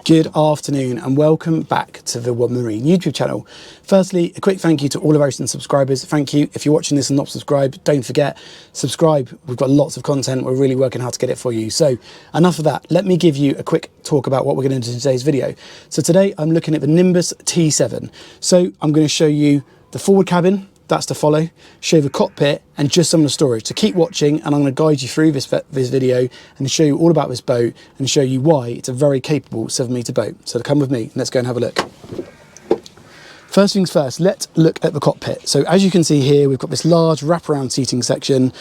Good afternoon and welcome back to the One Marine YouTube channel. Firstly, a quick thank you to all of our recent subscribers. Thank you. If you're watching this and not subscribed, don't forget, subscribe. We've got lots of content. We're really working hard to get it for you. So enough of that. Let me give you a quick talk about what we're going to do in today's video. So today I'm looking at the Nimbus T7. So I'm going to show you the forward cabin. That's to follow, show the cockpit and just some of the storage. So keep watching and I'm going to guide you through this video and show you all about this boat and show you why it's a very capable 7-metre boat. So come with me, let's go and have a look. First things first, let's look at the cockpit. So as you can see here, we've got this large wraparound seating section,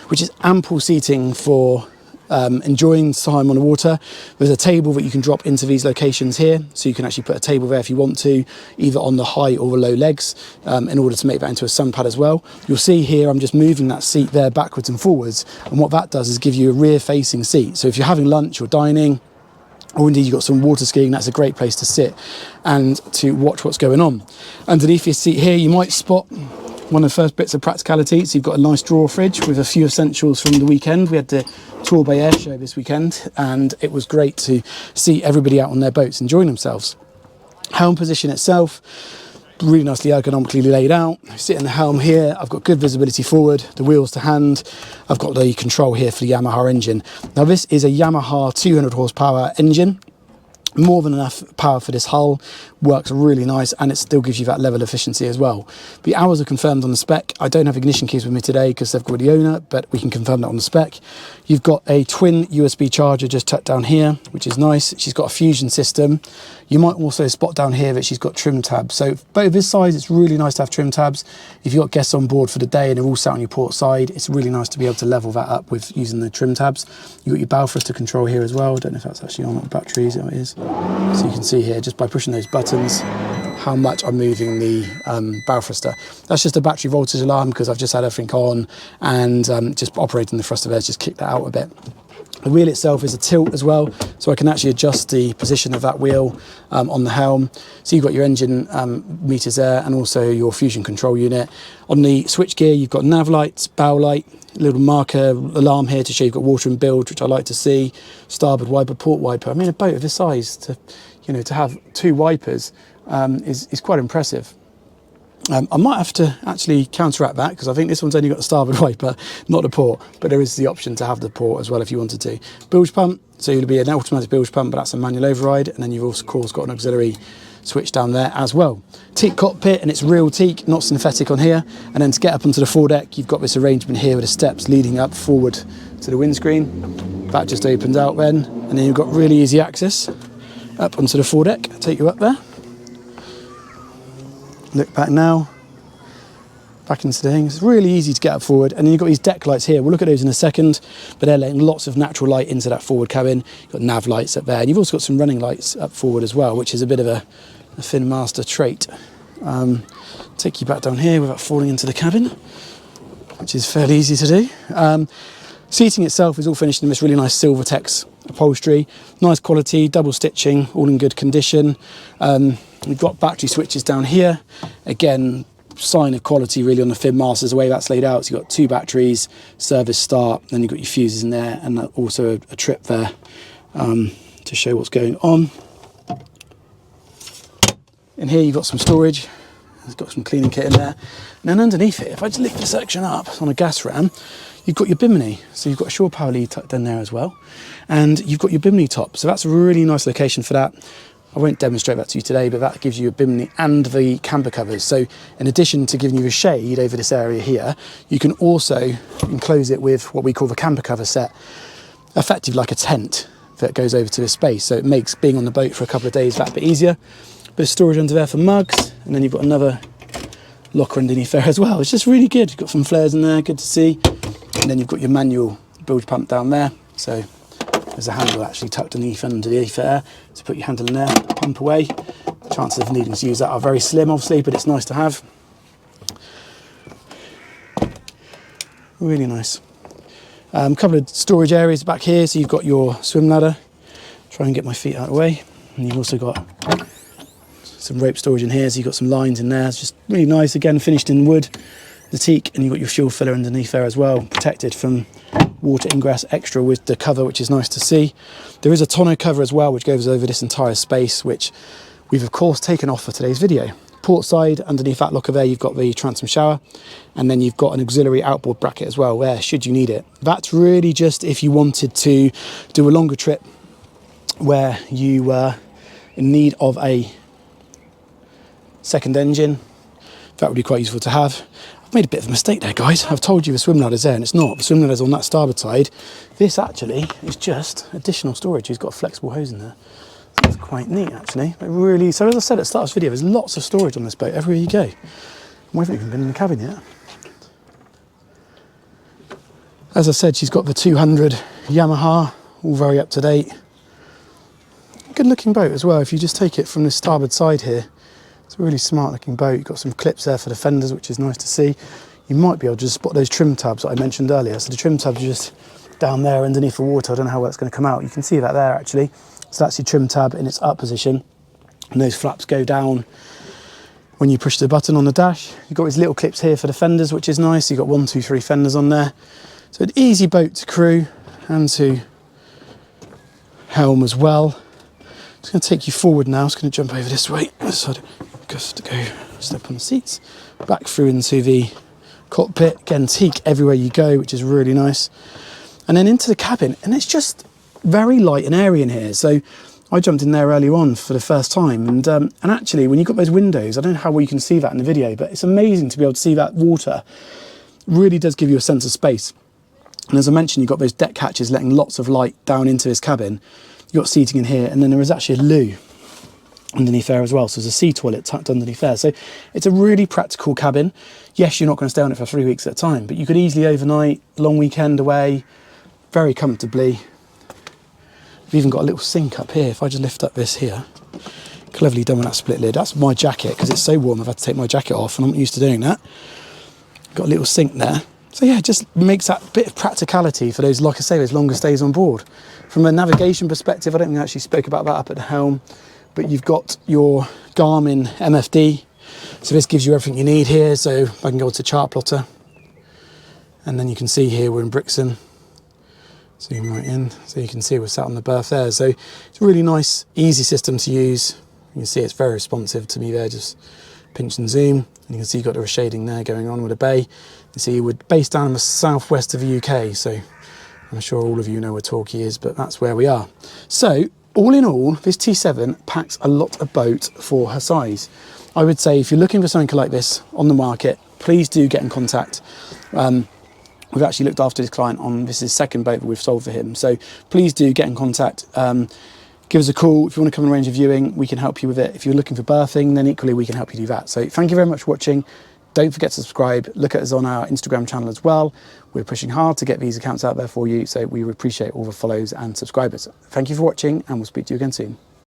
which is ample seating for enjoying time on the water. There's a table that you can drop into these locations here, so you can actually put a table there if you want to, either on the high or the low legs, in order to make that into a sun pad as well. You'll see here I'm just moving that seat there backwards and forwards, and what that does is give you a rear facing seat. So if you're having lunch or dining, or indeed you've got some water skiing, that's a great place to sit and to watch what's going on. Underneath your seat here you might spot one of the first bits of practicality. So you've got a nice drawer fridge with a few essentials from the weekend. We had the Tour by Air show this weekend and it was great to see everybody out on their boats enjoying themselves. Helm position itself, really nicely ergonomically laid out. I sit in the helm here, I've got good visibility forward, the wheels to hand. I've got the control here for the Yamaha engine. Now this is a Yamaha 200 horsepower engine. More than enough power for this hull, works really nice, and it still gives you that level of efficiency as well. The hours are confirmed on the spec. I don't have ignition keys with me today because they've got the owner, but we can confirm that on the spec. You've got a twin USB charger just tucked down here, which is nice. She's got a fusion system. You might also spot down here that she's got trim tabs. So both this size, it's really nice to have trim tabs. If you've got guests on board for the day and they're all sat on your port side, it's really nice to be able to level that up with using the trim tabs. You've got your bow thruster control here as well. I don't know if that's actually on what batteries it is. So you can see here, just by pushing those buttons, how much I'm moving the bow thruster. That's just a battery voltage alarm because I've just had everything on, and just operating the thruster there, just kick that out a bit. The wheel itself is a tilt as well, so I can actually adjust the position of that wheel on the helm. So you've got your engine meters there and also your fusion control unit. On the switch gear, you've got nav lights, bow light, a little marker alarm here to show you've got water and bilge, which I like to see. Starboard wiper, port wiper. I mean, a boat of this size to have two wipers is quite impressive. I might have to actually counteract that because I think this one's only got the starboard wiper, not the port, but there is the option to have the port as well if you wanted to. Bilge pump, so it'll be an automatic bilge pump, but that's a manual override, and then you've also, of course, got an auxiliary switch down there as well. Teak cockpit, and it's real teak, not synthetic on here. And then to get up onto the foredeck, you've got this arrangement here with the steps leading up forward to the windscreen. That just opens out then, and then you've got really easy access up onto the foredeck. I'll take you up there. Look back now, back into the thing. It's really easy to get up forward, and then you've got these deck lights here. We'll look at those in a second, but they're letting lots of natural light into that forward cabin. You've got nav lights up there, and you've also got some running lights up forward as well, which is a bit of a Finnmaster trait. Take you back down here without falling into the cabin, which is fairly easy to do. Seating itself is all finished in this really nice Silvertex upholstery, nice quality, double stitching, all in good condition. We've got battery switches down here, again, sign of quality really on the Finnmaster, the way that's laid out. So you've got two batteries, service start, then you've got your fuses in there, and also a trip there to show what's going on. In here you've got some storage, it's got some cleaning kit in there, and then underneath it, if I just lift this section up on a gas ram, you've got your bimini, so you've got a shore power lead tucked in there as well, and you've got your bimini top, so that's a really nice location for that. I won't demonstrate that to you today, but that gives you a bimini and the camper covers. So in addition to giving you a shade over this area here, you can also enclose it with what we call the camper cover set, effectively like a tent that goes over to this space. So it makes being on the boat for a couple of days that bit easier. Bit of storage under there for mugs, and then you've got another locker underneath there as well. It's just really good. You've got some flares in there, good to see. And then you've got your manual bilge pump down there. So there's a handle actually tucked underneath there to put your handle in there, pump away. The chances of needing to use that are very slim, obviously, but it's nice to have. Really nice. A couple of storage areas back here. So you've got your swim ladder. Try and get my feet out of the way. And you've also got some rope storage in here. So you've got some lines in there. It's just really nice. Again, finished in wood. the teak, and you've got your fuel filler underneath there as well, protected from water ingress extra with the cover, which is nice to see. There is a tonneau cover as well, which goes over this entire space, which we've of course taken off for today's video. Port side, underneath that locker there, you've got the transom shower, and then you've got an auxiliary outboard bracket as well, where should you need it. That's really just if you wanted to do a longer trip where you were in need of a second engine. That would be quite useful to have. I've made a bit of a mistake there, guys. I've told you the swim ladder's there, and it's not. The swim ladder's on that starboard side. This actually is just additional storage. It's got a flexible hose in there. That's quite neat, actually. It really, so as I said at the start of this video, there's lots of storage on this boat everywhere you go. We haven't even been in the cabin yet. As I said, she's got the 200 Yamaha, all very up to date. Good looking boat as well. If you just take it from the starboard side here, it's a really smart looking boat. You've got some clips there for the fenders, which is nice to see. You might be able to just spot those trim tabs that I mentioned earlier. So the trim tabs are just down there underneath the water. I don't know how that's going to come out. You can see that there actually. So that's your trim tab in its up position. And those flaps go down when you push the button on the dash. You've got these little clips here for the fenders, which is nice. You've got 1, 2, 3 fenders on there. So an easy boat to crew and to helm as well. Just going to take you forward now. Just going to jump over this way. So just to go step on the seats, back through into the cockpit. Again, teak everywhere you go, which is really nice. And then into the cabin, and it's just very light and airy in here. So I jumped in there earlier on for the first time, and actually when you've got those windows, I don't know how well you can see that in the video, but it's amazing to be able to see that water. It really does give you a sense of space. And as I mentioned, you've got those deck hatches letting lots of light down into this cabin. You've got seating in here, and then there is actually a loo underneath there as well. So there's a sea toilet tucked underneath there. So it's a really practical cabin. Yes, you're not going to stay on it for 3 weeks at a time, but you could easily overnight, long weekend away, very comfortably. We've even got a little sink up here. If I just lift up this here, cleverly done with that split lid. That's my jacket, because it's so warm I've had to take my jacket off, and I'm not used to doing that. Got a little sink there. So yeah, it just makes that bit of practicality for those, like I say, those longer stays on board. From a navigation perspective, I don't think I actually spoke about that up at the helm, but you've got your Garmin MFD. So this gives you everything you need here. So I can go to chart plotter, and then you can see here we're in Brixton. Zoom right in, so you can see we're sat on the berth there. So it's a really nice, easy system to use. You can see it's very responsive to me there, just pinch and zoom. And you can see you've got the shading there going on with a bay. You see we're based down in the southwest of the UK, so I'm sure all of you know where Torquay is, but that's where we are. So all in all, this T7 packs a lot of boat for her size. I would say if you're looking for something like this on the market, please do get in contact. We've actually looked after this client on, this is his second boat that we've sold for him. So please do get in contact. Give us a call. If you want to come and arrange a viewing, we can help you with it. If you're looking for berthing, then equally we can help you do that. So thank you very much for watching. Don't forget to subscribe. Look at us on our Instagram channel as well. We're pushing hard to get these accounts out there for you. So we appreciate all the follows and subscribers. Thank you for watching, and we'll speak to you again soon.